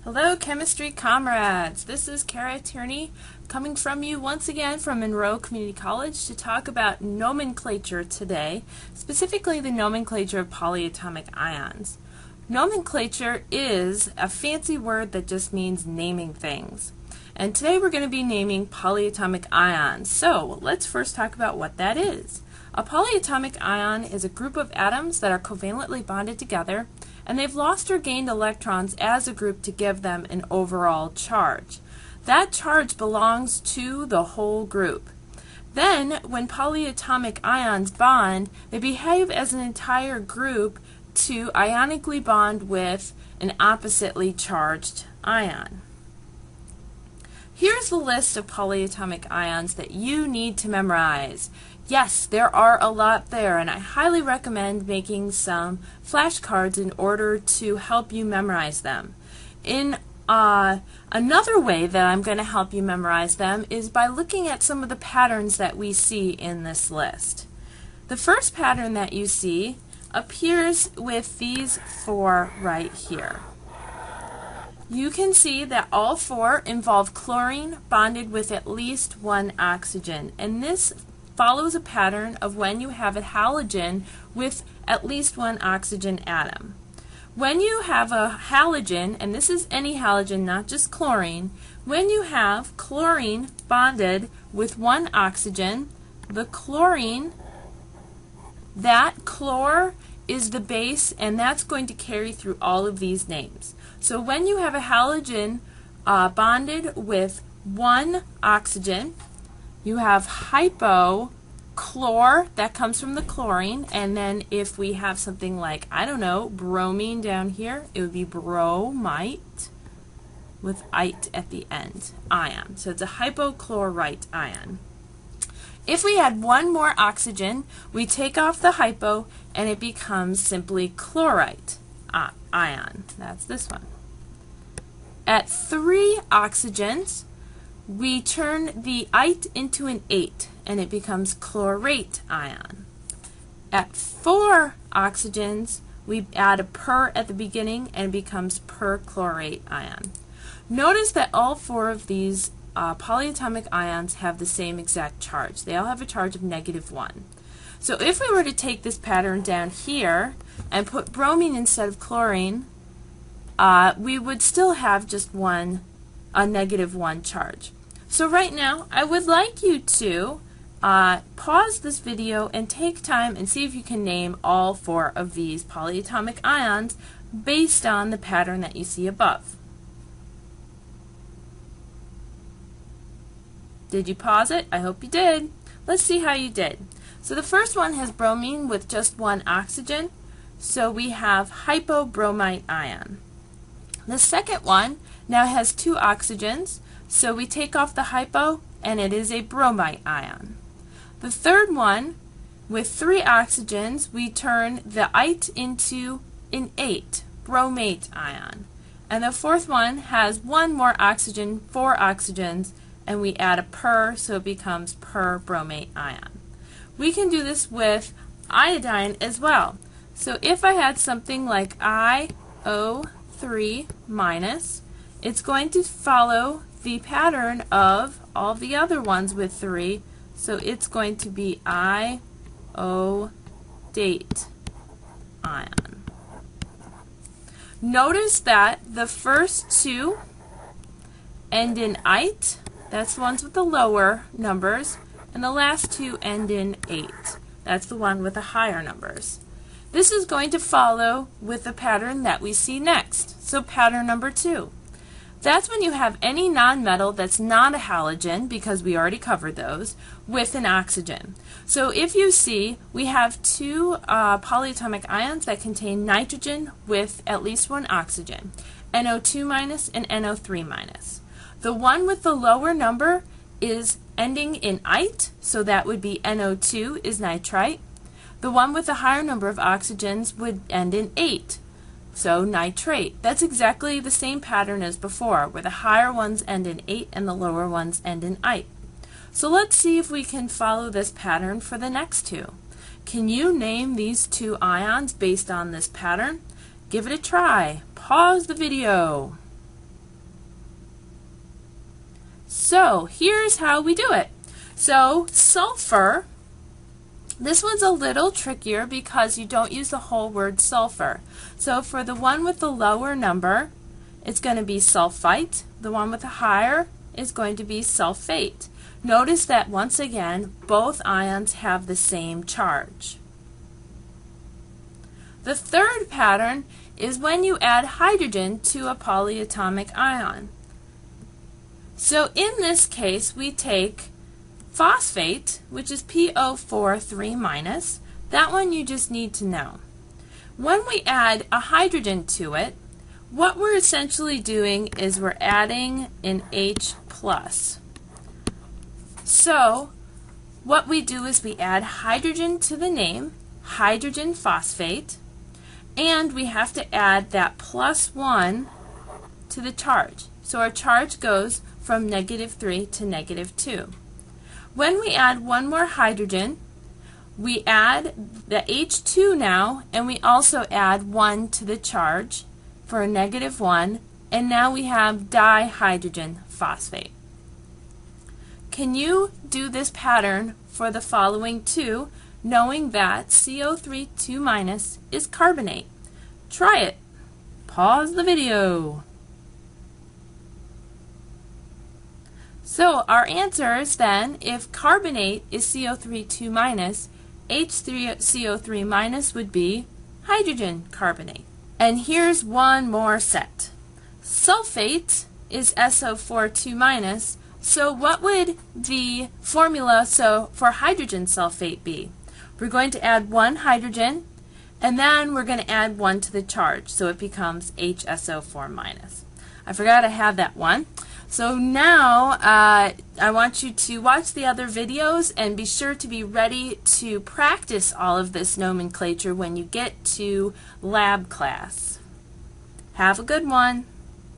Hello chemistry comrades, this is Tierney coming from you once again from Monroe Community College to talk about nomenclature today, specifically the nomenclature of polyatomic ions. Nomenclature is a fancy word that just means naming things. And today we're going to be naming polyatomic ions. So let's first talk about what that is. A polyatomic ion is a group of atoms that are covalently bonded together, and they've lost or gained electrons as a group to give them an overall charge. That charge belongs to the whole group. Then, when polyatomic ions bond, they behave as an entire group to ionically bond with an oppositely charged ion. Here's the list of polyatomic ions that you need to memorize. Yes, there are a lot there, and I highly recommend making some flashcards in order to help you memorize them. Another way that I'm going to help you memorize them is by looking at some of the patterns that we see in this list. The first pattern that you see appears with these four right here. You can see that all four involve chlorine bonded with at least one oxygen, and this follows a pattern of when you have a halogen with at least one oxygen atom. When you have a halogen, and this is any halogen, not just chlorine, when you have chlorine bonded with one oxygen, the chlorine, that chlor is the base, and that's going to carry through all of these names. So when you have a halogen bonded with one oxygen, you have hypochlor, that comes from the chlorine, and then if we have something like, I don't know, bromine down here, it would be bromite with ite at the end, ion. So it's a hypochlorite ion. If we had one more oxygen, we take off the hypo and it becomes simply chlorite ion. That's this one. At 3 oxygens, we turn the ite into an 8 and it becomes chlorate ion. At 4 oxygens, we add a per at the beginning and it becomes perchlorate ion. Notice that all four of these polyatomic ions have the same exact charge. They all have a charge of -1. So if we were to take this pattern down here and put bromine instead of chlorine, we would still have just a -1 charge. So right now, I would like you to pause this video and take time and see if you can name all four of these polyatomic ions based on the pattern that you see above. Did you pause it? I hope you did. Let's see how you did. So the first one has bromine with just one oxygen, so we have hypobromite ion. The second one now has 2 oxygens, so we take off the hypo and it is a bromite ion. The third one, with 3 oxygens, we turn the ite into an 8, bromate ion. And the fourth one has 1 more oxygen, 4 oxygens, and we add a per, so it becomes perbromate ion. We can do this with iodine as well. So if I had something like IO3 minus, it's going to follow the pattern of all the other ones with 3, so it's going to be iodate ion. Notice that the first 2 end in ite, that's the ones with the lower numbers, and the last 2 end in 8. That's the one with the higher numbers. This is going to follow with the pattern that we see next. So pattern number 2. That's when you have any nonmetal that's not a halogen, because we already covered those, with an oxygen. So if you see, we have 2 polyatomic ions that contain nitrogen with at least 1 oxygen, NO2 minus and NO3 minus. The one with the lower number is ending in ite, so that would be NO2 is nitrite. The one with the higher number of oxygens would end in 8, so nitrate. That's exactly the same pattern as before, where the higher ones end in 8 and the lower ones end in ite. So let's see if we can follow this pattern for the next 2. Can you name these 2 ions based on this pattern? Give it a try. Pause the video. So here's how we do it. So sulfur, this one's a little trickier because you don't use the whole word sulfur. So for the one with the lower number, it's going to be sulfite. The one with the higher is going to be sulfate. Notice that once again, both ions have the same charge. The third pattern is when you add hydrogen to a polyatomic ion. So in this case, we take phosphate, which is PO4 3-. That one you just need to know. When we add a hydrogen to it, what we're essentially doing is we're adding an H+. So what we do is we add hydrogen to the name, hydrogen phosphate, and we have to add that +1 to the charge. So our charge goes from -3 to -2. When we add one more hydrogen, we add the H2 now, and we also add 1 to the charge for a -1, and now we have dihydrogen phosphate. Can you do this pattern for the following two, knowing that CO3 2- is carbonate? Try it. Pause the video. So our answers then, if carbonate is CO3 2-, H3CO3- would be hydrogen carbonate. And here's one more set. Sulfate is SO4 2-, so what would the formula for hydrogen sulfate be? We're going to add one hydrogen, and then we're going to add 1 to the charge, so it becomes HSO4-. I forgot I have that one. So now I want you to watch the other videos and be sure to be ready to practice all of this nomenclature when you get to lab class. Have a good one.